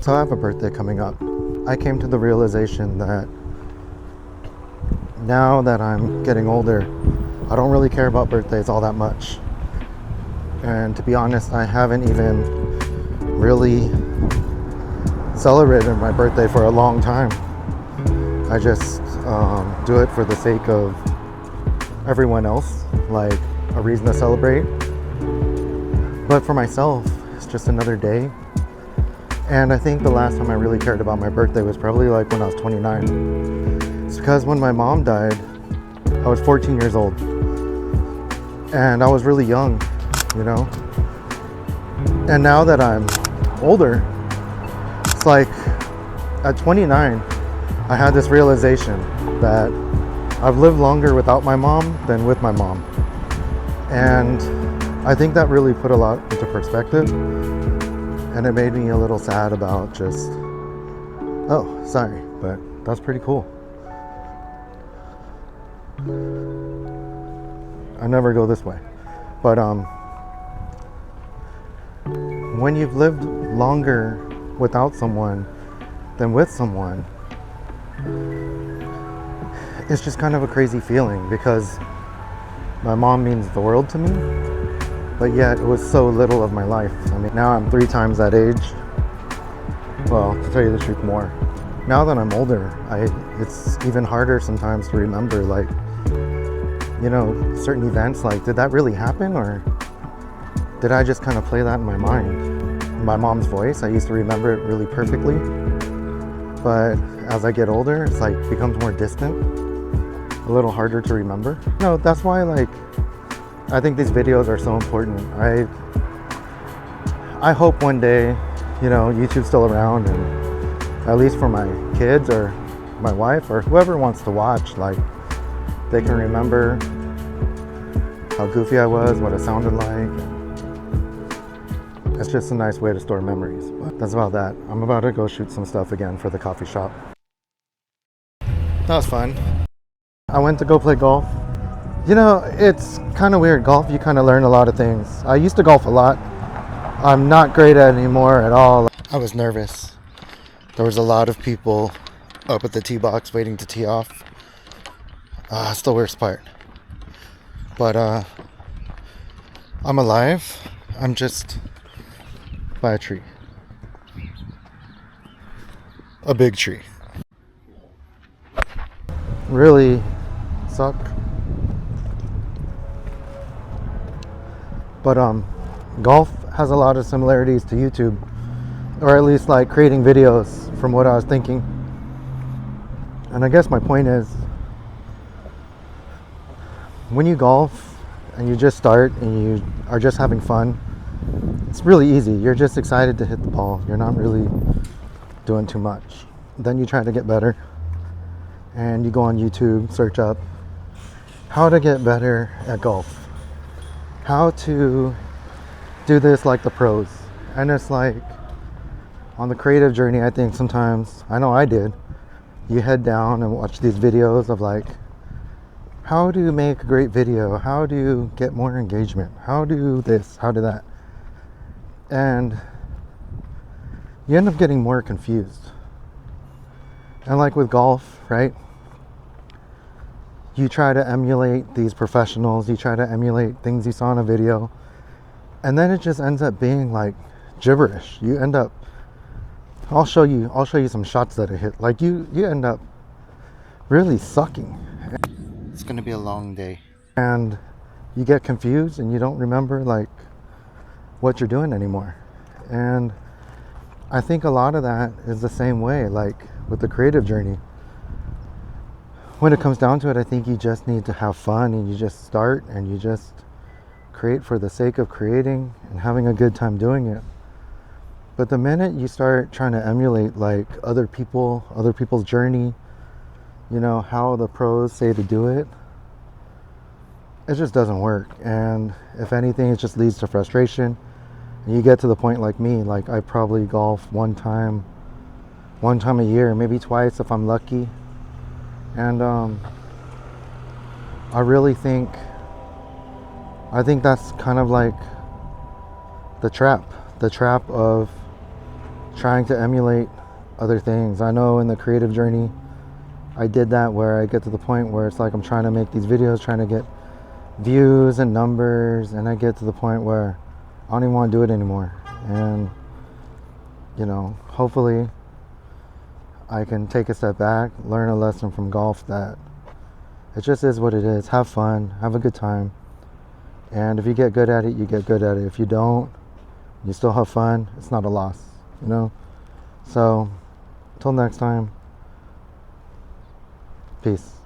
So I have a birthday coming up. I came to the realization that now that I'm getting older, I don't really care about birthdays all that much. And to be honest, I haven't even really celebrated my birthday for a long time. I just do it for the sake of everyone else, like a reason to celebrate. But for myself, it's just another day. And I think the last time I really cared about my birthday was probably like when I was 29. It's because when my mom died, I was 14 years old. And I was really young, you know? And now that I'm older, it's like at 29, I had this realization that I've lived longer without my mom than with my mom. And I think that really put a lot into perspective. And it made me a little sad about just, oh, sorry, but that's pretty cool. I never go this way. But when you've lived longer without someone than with someone, it's just kind of a crazy feeling because my mom means the world to me, but yet it was so little of my life. I mean, now I'm 3 times that age. Well, to tell you the truth, more. Now that I'm older, it's even harder sometimes to remember, like, you know, certain events, like, did that really happen, or did I just kind of play that in my mind? My mom's voice, I used to remember it really perfectly, but as I get older, it's like becomes more distant, a little harder to remember. No, that's why, like, I think these videos are so important. I hope one day, you know, YouTube's still around, and at least for my kids or my wife or whoever wants to watch, like, they can remember how goofy I was, what it sounded like. It's just a nice way to store memories. But that's about that. I'm about to go shoot some stuff again for the coffee shop. That was fun. I went to go play golf. You know, it's kind of weird. Golf, you kind of learn a lot of things. I used to golf a lot. I'm not great at it anymore at all. I was nervous. There was a lot of people up at the tee box waiting to tee off. It's the worst part. But I'm alive. I'm just by a tree. A big tree. Really suck. But golf has a lot of similarities to YouTube, or at least like creating videos from what I was thinking. And I guess my point is, when you golf and you just start and you are just having fun, it's really easy. You're just excited to hit the ball. You're not really doing too much. Then you try to get better and you go on YouTube, search up how to get better at golf, how to do this like the pros. And it's like on the creative journey, I think sometimes, I know I did, you head down and watch these videos of like, how do you make a great video? How do you get more engagement? How do this? How do that? And you end up getting more confused. And like with golf, right? You try to emulate these professionals, you try to emulate things you saw in a video, and then it just ends up being like gibberish. You end up, I'll show you some shots that I hit. Like you end up really sucking. It's gonna be a long day. And you get confused and you don't remember like what you're doing anymore. And I think a lot of that is the same way, like with the creative journey. When it comes down to it, I think you just need to have fun and you just start and you just create for the sake of creating and having a good time doing it. But the minute you start trying to emulate like other people's journey, you know, how the pros say to do it, it just doesn't work. And if anything, it just leads to frustration. And you get to the point like me, like I probably golf one time a year, maybe twice if I'm lucky. And I really think that's kind of like the trap of trying to emulate other things. I know in the creative journey, I did that where I get to the point where it's like I'm trying to make these videos, trying to get views and numbers, and I get to the point where I don't even want to do it anymore. And, you know, hopefully I can take a step back, learn a lesson from golf that it just is what it is. Have fun, have a good time. And if you get good at it, you get good at it. If you don't, you still have fun, it's not a loss, you know? So, until next time, peace.